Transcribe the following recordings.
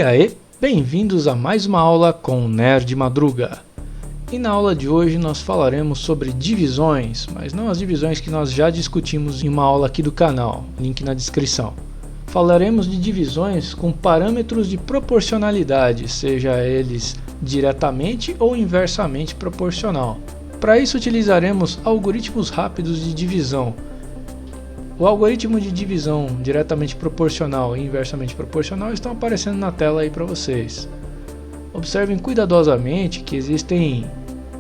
aí, bem-vindos a mais uma aula com o Nerd Madruga. E na aula de hoje nós falaremos sobre divisões, mas não as divisões que nós já discutimos em uma aula aqui do canal, link na descrição. Falaremos de divisões com parâmetros de proporcionalidade, seja eles diretamente ou inversamente proporcional. Para isso utilizaremos algoritmos rápidos de divisão. O algoritmo de divisão diretamente proporcional e inversamente proporcional estão aparecendo na tela aí para vocês. Observem cuidadosamente que existem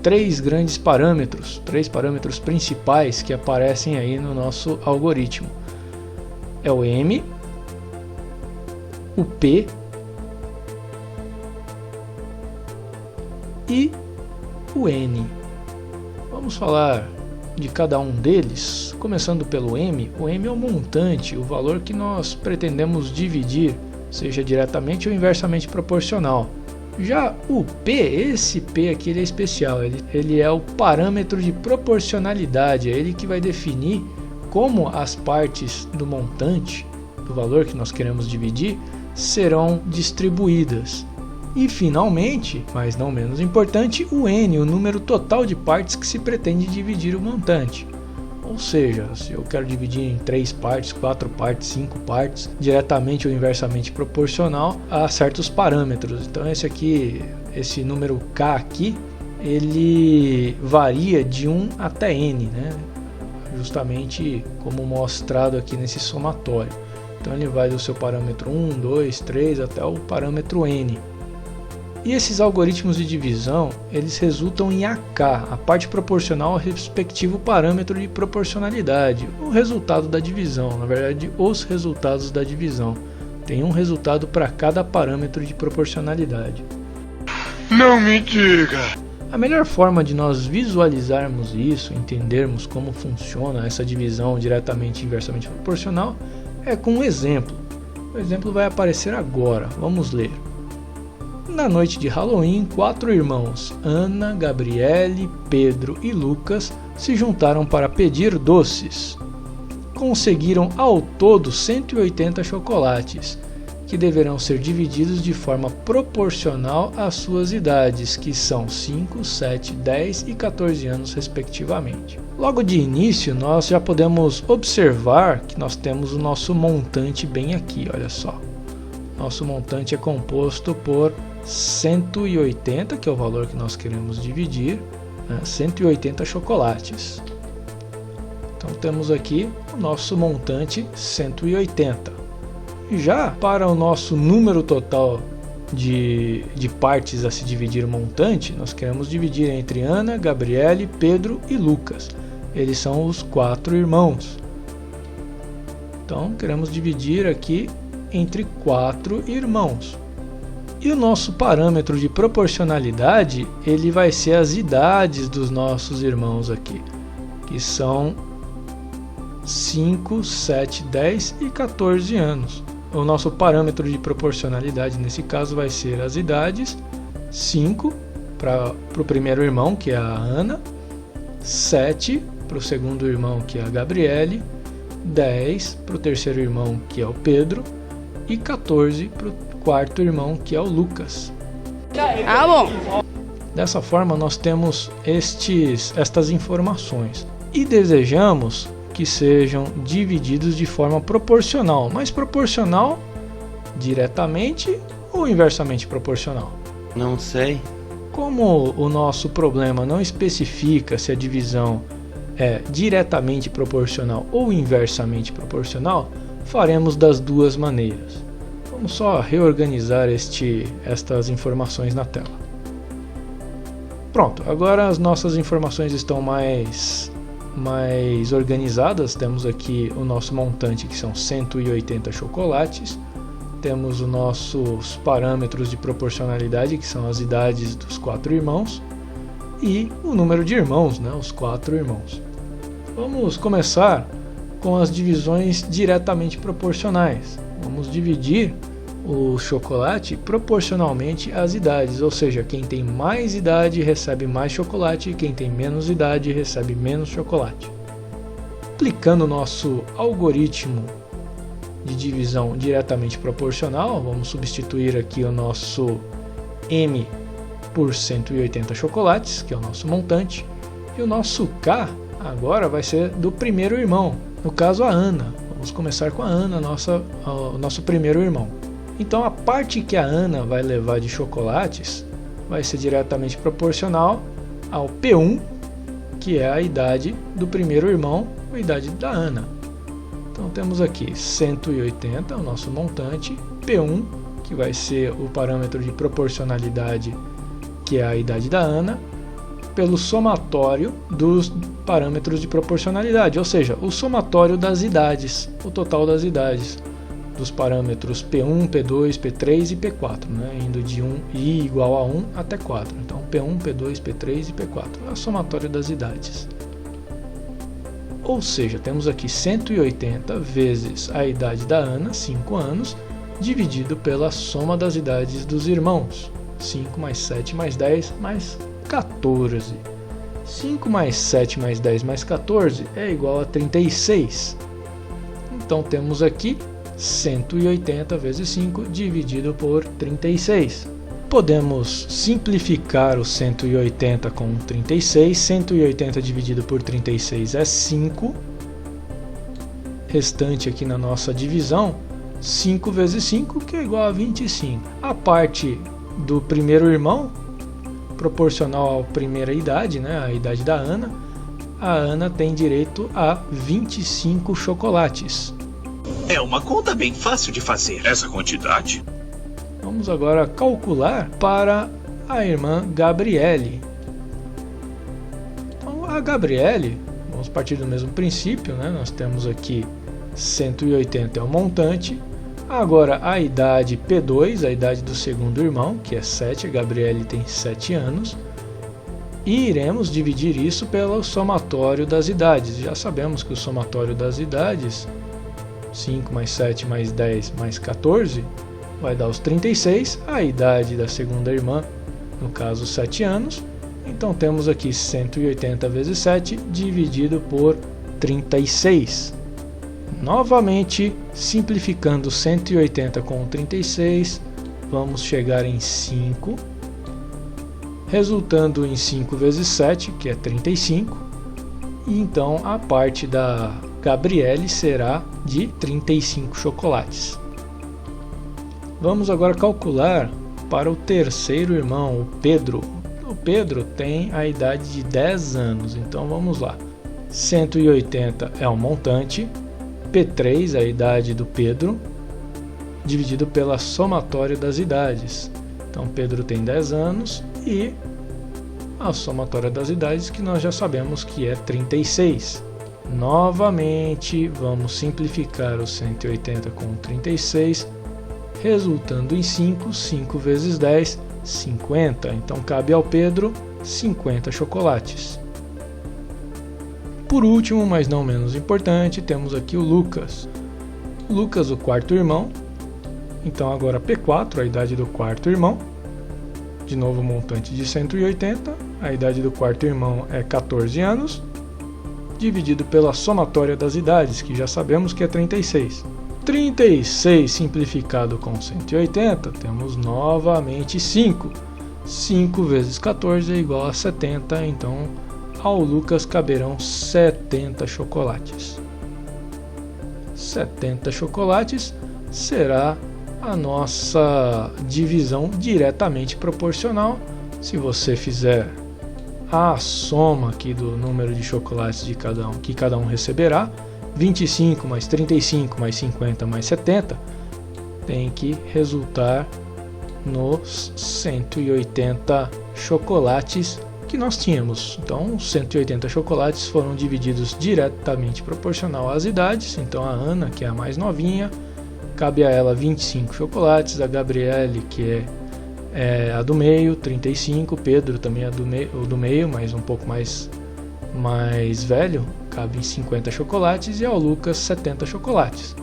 três parâmetros principais que aparecem aí no nosso algoritmo. É o M, o P e o N. Vamos falar de cada um deles, começando pelo M. O M é o montante, o valor que nós pretendemos dividir, seja diretamente ou inversamente proporcional. Já o P, esse P aqui ele é especial, ele é o parâmetro de proporcionalidade, é ele que vai definir como as partes do montante, do valor que nós queremos dividir, serão distribuídas. E finalmente, mas não menos importante, o N, o número total de partes que se pretende dividir o montante. Ou seja, se eu quero dividir em 3 partes, 4 partes, 5 partes, diretamente ou inversamente proporcional a certos parâmetros. Então esse número K aqui, ele varia de 1 até N, né? Justamente como mostrado aqui nesse somatório. Então ele vai do seu parâmetro 1, 2, 3 até o parâmetro N. E esses algoritmos de divisão, eles resultam em AK, a parte proporcional ao respectivo parâmetro de proporcionalidade, o resultado da divisão, na verdade os resultados da divisão. Tem um resultado para cada parâmetro de proporcionalidade. Não me diga! A melhor forma de nós visualizarmos isso, entendermos como funciona essa divisão diretamente e inversamente proporcional, é com um exemplo. O exemplo vai aparecer agora, vamos ler. Na noite de Halloween, 4 irmãos, Ana, Gabriele, Pedro e Lucas, se juntaram para pedir doces. Conseguiram ao todo 180 chocolates, que deverão ser divididos de forma proporcional às suas idades, que são 5, 7, 10 e 14 anos respectivamente. Logo de início, nós já podemos observar que nós temos o nosso montante bem aqui, olha só. Nosso montante é composto por 180, que é o valor que nós queremos dividir, né? 180 chocolates. Então temos aqui o nosso montante 180. Já para o nosso número total de partes a se dividir o montante, nós queremos dividir entre Ana, Gabriele, Pedro e Lucas. Eles são os 4 irmãos. Então queremos dividir aqui entre 4 irmãos. E o nosso parâmetro de proporcionalidade, ele vai ser as idades dos nossos irmãos aqui, que são 5, 7, 10 e 14 anos. O nosso parâmetro de proporcionalidade nesse caso vai ser as idades: 5 para o primeiro irmão, que é a Ana, 7 para o segundo irmão, que é a Gabriele, 10 para o terceiro irmão, que é o Pedro, e 14 para o quarto irmão, que é o Lucas. Bom. Dessa forma nós temos estas informações e desejamos que sejam divididos de forma proporcional, mas proporcional diretamente ou inversamente proporcional? Não sei. Como o nosso problema não especifica se a divisão é diretamente proporcional ou inversamente proporcional, faremos das duas maneiras. Vamos só reorganizar estas informações na tela. Pronto, agora as nossas informações estão mais organizadas. Temos aqui o nosso montante, que são 180 chocolates. Temos os nossos parâmetros de proporcionalidade, que são as idades dos 4 irmãos. E o número de irmãos, né, os 4 irmãos. Vamos começar com as divisões diretamente proporcionais. Vamos dividir o chocolate proporcionalmente às idades, ou seja, quem tem mais idade recebe mais chocolate e quem tem menos idade recebe menos chocolate. Aplicando o nosso algoritmo de divisão diretamente proporcional, vamos substituir aqui o nosso M por 180 chocolates, que é o nosso montante, e o nosso K agora vai ser do primeiro irmão, no caso a Ana. Vamos começar com a Ana, o nosso primeiro irmão. Então a parte que a Ana vai levar de chocolates vai ser diretamente proporcional ao P1, que é a idade do primeiro irmão, a idade da Ana. Então temos aqui 180, o nosso montante, P1, que vai ser o parâmetro de proporcionalidade, que é a idade da Ana, pelo somatório dos parâmetros de proporcionalidade, ou seja, o somatório das idades, o total das idades, dos parâmetros P1, P2, P3 e P4, né? Indo de 1 i igual a 1 até 4. Então P1, P2, P3 e P4 é o somatório das idades. Ou seja, temos aqui 180 vezes a idade da Ana, 5 anos, dividido pela soma das idades dos irmãos. 5 mais 7 mais 10 mais 14. 5 mais 7 mais 10 mais 14 é igual a 36. Então temos aqui 180 vezes 5 dividido por 36. Podemos simplificar o 180 com 36. 180 dividido por 36 é 5. Restante aqui na nossa divisão, 5 vezes 5, que é igual a 25. A parte do primeiro irmão, proporcional à primeira idade, né, a idade da Ana, a Ana tem direito a 25 chocolates. É uma conta bem fácil de fazer. Essa quantidade. Vamos agora calcular para a irmã Gabriele. Então, a Gabriele, vamos partir do mesmo princípio, né? Nós temos aqui 180 é o montante. Agora a idade P2, a idade do segundo irmão, que é 7, a Gabriele tem 7 anos. E iremos dividir isso pelo somatório das idades. Já sabemos que o somatório das idades, 5 mais 7 mais 10 mais 14, vai dar os 36, a idade da segunda irmã, no caso 7 anos. Então temos aqui 180 vezes 7 dividido por 36. Novamente, simplificando 180 com 36, vamos chegar em 5, resultando em 5 vezes 7, que é 35. E então a parte da Gabriele será de 35 chocolates. Vamos agora calcular para o terceiro irmão, o Pedro. O Pedro tem a idade de 10 anos, então vamos lá. 180 é o montante, P3, a idade do Pedro, dividido pela somatória das idades. Então Pedro tem 10 anos e a somatória das idades, que nós já sabemos que é 36. Novamente, vamos simplificar o 180 com 36, resultando em 5. 5 vezes 10, 50. Então cabe ao Pedro 50 chocolates. Por último, mas não menos importante, temos aqui o Lucas. Lucas, o quarto irmão. Então agora P4, a idade do quarto irmão. De novo, montante de 180. A idade do quarto irmão é 14 anos. Dividido pela somatória das idades, que já sabemos que é 36. 36 simplificado com 180, temos novamente 5. 5 vezes 14 é igual a 70, então ao Lucas caberão 70 chocolates. 70 chocolates será a nossa divisão diretamente proporcional. Se você fizer a soma aqui do número de chocolates de que cada um receberá, 25 mais 35 mais 50 mais 70, tem que resultar nos 180 chocolates que nós tínhamos. Então, os 180 chocolates foram divididos diretamente proporcional às idades. Então, a Ana, que é a mais novinha, cabe a ela 25 chocolates, a Gabriele, que é a do meio, 35, Pedro também é o do meio, mas um pouco mais velho, cabe 50 chocolates, e ao Lucas 70 chocolates.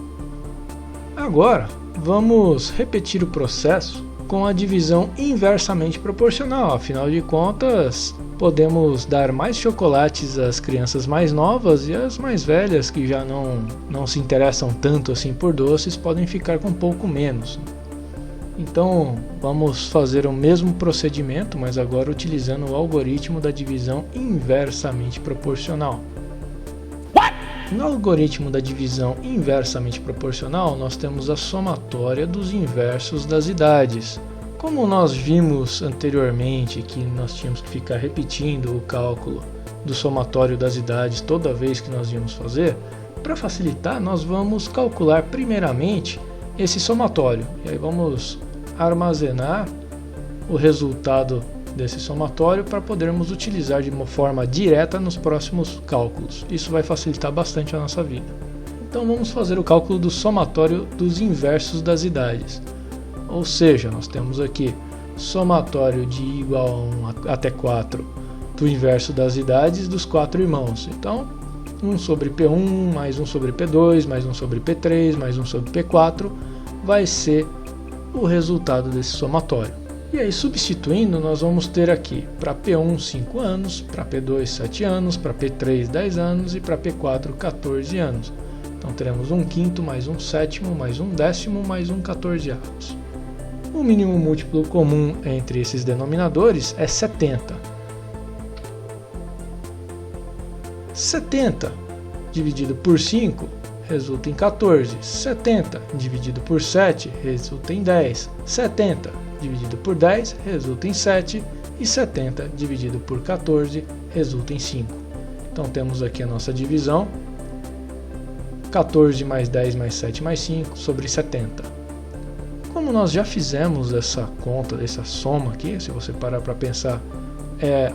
Agora, vamos repetir o processo com a divisão inversamente proporcional. Afinal de contas, podemos dar mais chocolates às crianças mais novas, e as mais velhas que já não se interessam tanto assim por doces podem ficar com um pouco menos. Então vamos fazer o mesmo procedimento, mas agora utilizando o algoritmo da divisão inversamente proporcional. No algoritmo da divisão inversamente proporcional, nós temos a somatória dos inversos das idades. Como nós vimos anteriormente que nós tínhamos que ficar repetindo o cálculo do somatório das idades toda vez que nós íamos fazer, para facilitar nós vamos calcular primeiramente esse somatório. E aí vamos armazenar o resultado desse somatório para podermos utilizar de uma forma direta nos próximos cálculos. Isso vai facilitar bastante a nossa vida. Então vamos fazer o cálculo do somatório dos inversos das idades. Ou seja, nós temos aqui somatório de igual a 1 até 4 do inverso das idades dos 4 irmãos. Então 1 sobre P1 mais 1 sobre P2 mais 1 sobre P3 mais 1 sobre P4 vai ser o resultado desse somatório. E aí, substituindo, nós vamos ter aqui para P1 5 anos, para P2 7 anos, para P3 10 anos e para P4 14 anos. Então teremos 1/5 mais 1/7 mais 1/10 mais 1/14. O mínimo múltiplo comum entre esses denominadores é 70. 70 dividido por 5 resulta em 14. 70 dividido por 7 resulta em 10. 70 dividido por 10 resulta em 7. E 70 dividido por 14 resulta em 5. Então temos aqui a nossa divisão. 14 mais 10 mais 7 mais 5 sobre 70. Como nós já fizemos essa conta, essa soma aqui, se você parar para pensar,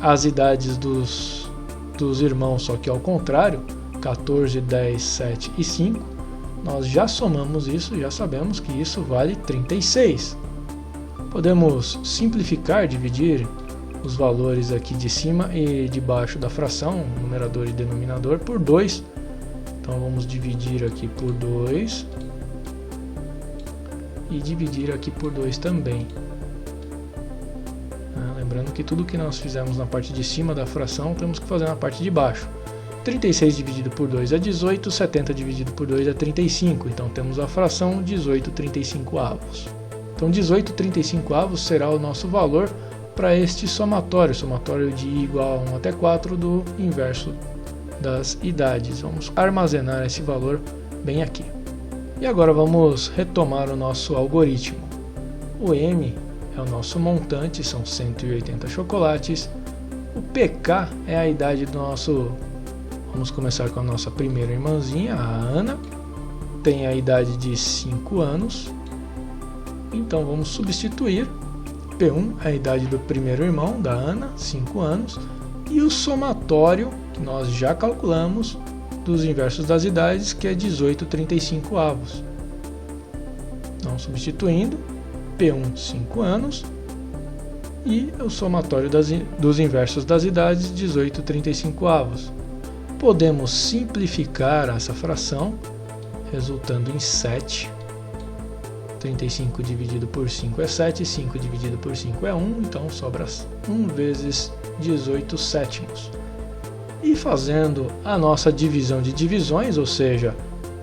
as idades dos irmãos, só que ao contrário, 14, 10, 7 e 5, nós já somamos isso, já sabemos que isso vale 36. Podemos simplificar, dividir os valores aqui de cima e de baixo da fração, numerador e denominador, por 2. Então vamos dividir aqui por 2 e dividir aqui por 2 também. Lembrando que tudo que nós fizemos na parte de cima da fração temos que fazer na parte de baixo. 36 dividido por 2 é 18, 70 dividido por 2 é 35, então temos a fração 18/35. Então 18/35 será o nosso valor para este somatório, somatório de igual a 1 até 4 do inverso das idades. Vamos armazenar esse valor bem aqui. E agora vamos retomar o nosso algoritmo. O M é o nosso montante, são 180 chocolates. O PK é a idade do nosso... Vamos começar com a nossa primeira irmãzinha, a Ana. Tem a idade de 5 anos. Então vamos substituir. P1 é a idade do primeiro irmão, da Ana, 5 anos. E o somatório, que nós já calculamos, dos inversos das idades, que é 18/35. Então, substituindo, P1 5 anos e o somatório dos inversos das idades, 18/35. Podemos simplificar essa fração, resultando em 7. 35 dividido por 5 é 7, 5 dividido por 5 é 1, então sobra 1 vezes 18/7. E fazendo a nossa divisão de divisões, ou seja,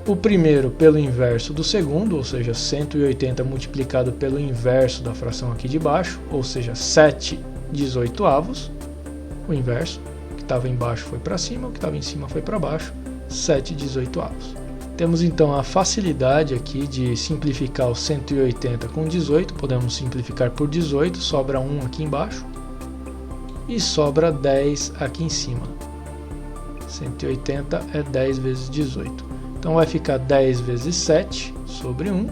o primeiro pelo inverso do segundo, ou seja, 180 multiplicado pelo inverso da fração aqui de baixo, ou seja, 7/18. O inverso, que estava embaixo foi para cima, o que estava em cima foi para baixo, 7/18. Temos então a facilidade aqui de simplificar o 180 com 18, podemos simplificar por 18, sobra 1 aqui embaixo e sobra 10 aqui em cima. 180 é 10 vezes 18. Então vai ficar 10 vezes 7 sobre 1,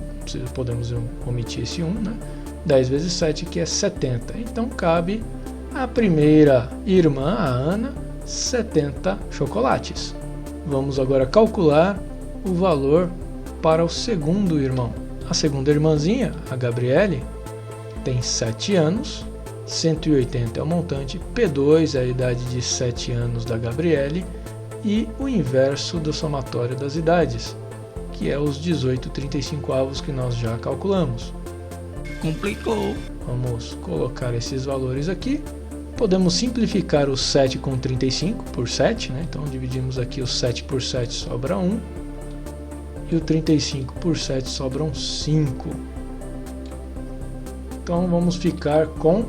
podemos omitir esse 1, né? 10 vezes 7 que é 70. Então cabe a primeira irmã, a Ana, 70 chocolates. Vamos agora calcular o valor para o segundo irmão. A segunda irmãzinha, a Gabriele, tem 7 anos, 180 é o montante, P2 é a idade de 7 anos da Gabriele e o inverso do somatório das idades, que é os 18/35 que nós já calculamos. Complicou. Vamos colocar esses valores aqui Podemos simplificar o 7 com 35 por 7, né? Então dividimos aqui o 7 por 7, sobra 1. E o 35 por 7 sobram 5. Então vamos ficar com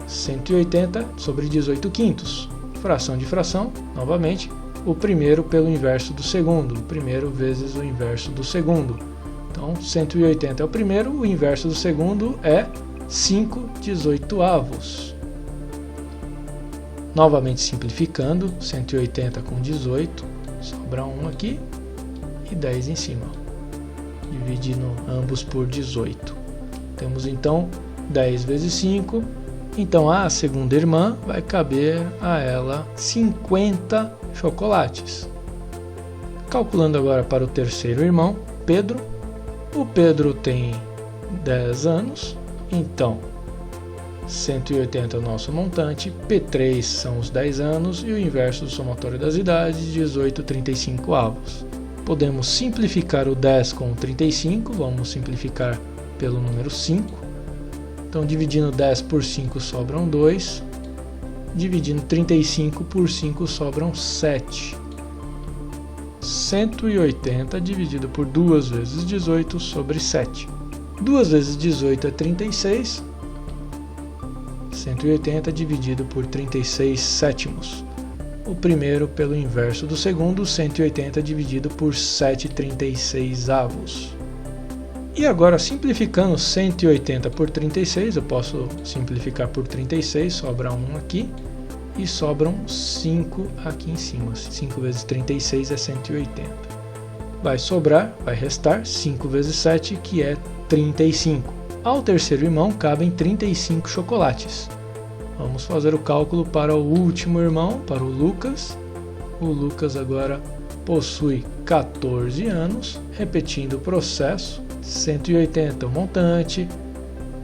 180 sobre 18 quintos. Fração de fração, novamente, o primeiro pelo inverso do segundo. O primeiro vezes o inverso do segundo. Então 180 é o primeiro, o inverso do segundo é 5/18. Novamente simplificando, 180 com 18, sobra 1 aqui e 10 em cima. Dividindo ambos por 18. Temos então 10 vezes 5, então a segunda irmã vai caber a ela 50 chocolates. Calculando agora para o terceiro irmão, Pedro. O Pedro tem 10 anos, então 180 é o nosso montante, P3 são os 10 anos e o inverso do somatório das idades, 18/35. Podemos simplificar o 10 com o 35, vamos simplificar pelo número 5. Então, dividindo 10 por 5 sobram 2. Dividindo 35 por 5 sobram 7. 180 dividido por 2 vezes 18 sobre 7. 2 vezes 18 é 36. 180 dividido por 36 sétimos. O primeiro pelo inverso do segundo, 180 dividido por 7/36. E agora, simplificando 180 por 36, eu posso simplificar por 36, sobra 1 aqui, e sobram 5 aqui em cima. 5 vezes 36 é 180. Vai sobrar, vai restar 5 vezes 7, que é 35. Ao terceiro irmão cabem 35 chocolates. Vamos fazer o cálculo para o último irmão, para o Lucas. O Lucas agora possui 14 anos, repetindo o processo. 180 o montante,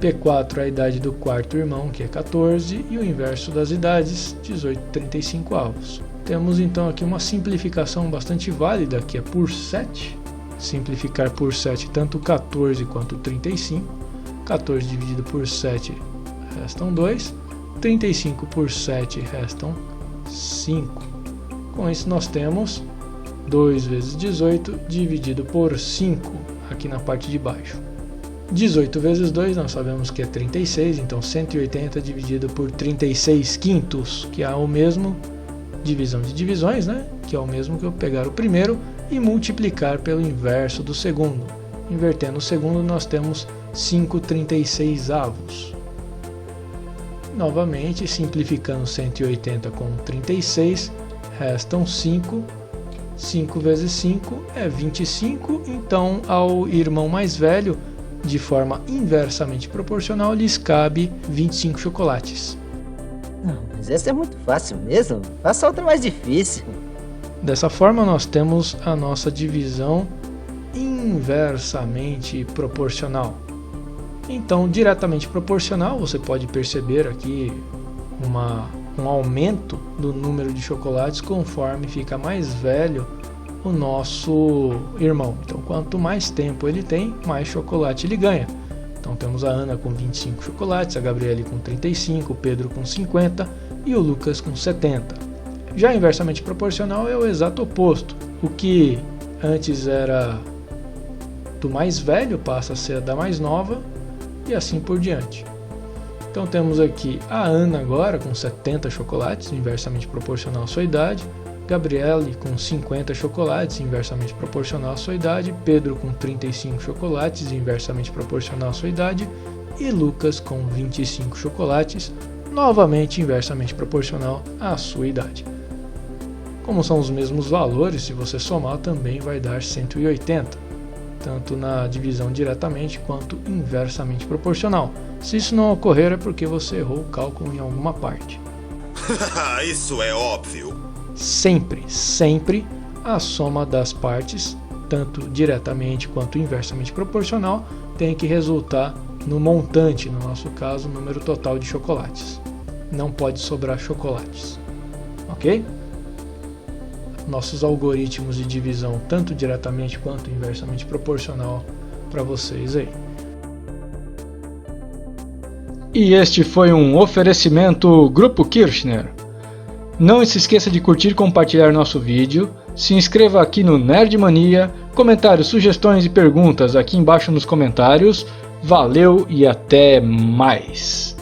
P4 a idade do quarto irmão, que é 14, e o inverso das idades, 18/35. Temos então aqui uma simplificação bastante válida, que é por 7. Simplificar por 7 tanto o 14 quanto o 35. 14 dividido por 7 restam 2. 35 por 7 restam 5. Com isso nós temos 2 vezes 18 dividido por 5 aqui na parte de baixo. 18 vezes 2 nós sabemos que é 36, então 180 dividido por 36 quintos, que é o mesmo divisão de divisões, né? Que é o mesmo que eu pegar o primeiro e multiplicar pelo inverso do segundo. Invertendo o segundo nós temos 5/36. Novamente, simplificando 180 com 36, restam 5. 5 vezes 5 é 25, então ao irmão mais velho, de forma inversamente proporcional, lhes cabe 25 chocolates. Não, mas essa é muito fácil mesmo, faça outra mais difícil. Dessa forma nós temos a nossa divisão inversamente proporcional. Então, diretamente proporcional, você pode perceber aqui um aumento do número de chocolates conforme fica mais velho o nosso irmão. Então, quanto mais tempo ele tem, mais chocolate ele ganha. Então, temos a Ana com 25 chocolates, a Gabriele com 35, o Pedro com 50 e o Lucas com 70. Já inversamente proporcional é o exato oposto. O que antes era do mais velho passa a ser da mais nova e assim por diante. Então temos aqui a Ana agora com 70 chocolates, inversamente proporcional à sua idade, Gabriele com 50 chocolates, inversamente proporcional à sua idade, Pedro com 35 chocolates, inversamente proporcional à sua idade, e Lucas com 25 chocolates, novamente inversamente proporcional à sua idade. Como são os mesmos valores, se você somar também vai dar 180. Tanto na divisão diretamente quanto inversamente proporcional. Se isso não ocorrer é porque você errou o cálculo em alguma parte. Isso é óbvio. Sempre a soma das partes, tanto diretamente quanto inversamente proporcional, tem que resultar no montante, no nosso caso, o número total de chocolates. Não pode sobrar chocolates. Ok? Nossos algoritmos de divisão, tanto diretamente quanto inversamente proporcional, para vocês aí. E este foi um oferecimento Grupo Kirchner. Não se esqueça de curtir e compartilhar nosso vídeo, se inscreva aqui no Nerd Mania, comentários, sugestões e perguntas aqui embaixo nos comentários. Valeu e até mais!